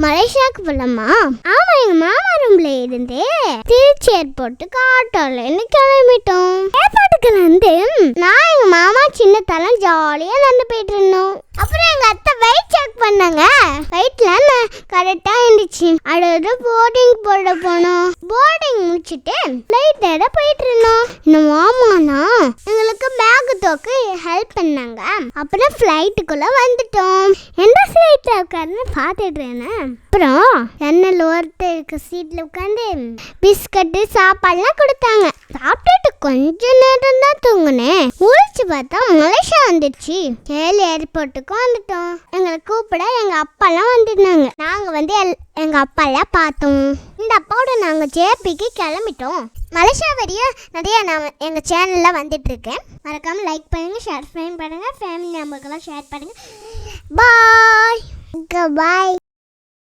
மலேசியாவுக்கு போலாமா? ஆமா, எங்க மாமா ரூம்ல இருந்து திருச்சி ஏர்போர்ட்டுக்கு ஆட்டோல கிளம்பிட்டோம். ஏர்போர்ட்டுக்கு வந்து நான் எங்க மாமா சின்ன தலை ஜாலியா நடந்து போயிட்டு இருந்தோம். அப்புறம் எங்க அத்தை வெயிட் செக் பண்ணாங்க. வெயிட்ல கரெக்டா இருந்துச்சு. அடுத்து போர்டிங் போட போனோம். போர்டிங் முடிச்சுட்டு ஃப்ளைட் ஏற போயிட்டு இருந்தோம். இந்த மாமானா எங்களுக்கு பேக் தூக்க ஹெல்ப் பண்ணாங்க. அப்புறம் ஃப்ளைட்டுக்குள்ள வந்துட்டோம். எந்த ஃப்ளைட்ல உட்கார்ந்து பார்த்துட்டு இருந்தேன். அப்புறம் ஜன்னல் ஓரத்தில் இருக்க சீட்ல உட்காந்து பிஸ்கட்டு சாப்பாடுலாம் கொடுத்தாங்க. சாப்பிட்டுட்டு கொஞ்ச நேரம் தான் தூங்குனேன். முழிச்சு பார்த்தா மலேசியா வந்துடுச்சு. கேலி ஏர்போர்ட்டுக்கு வந்துட்டோம். எங்களை கூப்பிட எங்க அப்பாலாம் வந்துருந்தாங்க. நாங்க வந்து எங்க அப்பாலாம் பார்த்தோம். இந்த அப்பாவோட நாங்க ஜேபிக்கு கிளம்பிட்டோம். மலேசியா வரைய நிறைய நான் எங்கள் சேனலில் வந்துட்டு இருக்கேன். மறக்காமல் லைக் பண்ணுங்கள், ஷேர் பண்ணுங்கள், ஃபேமிலி நம்பருக்கெல்லாம் ஷேர் பண்ணுங்கள். பாய்.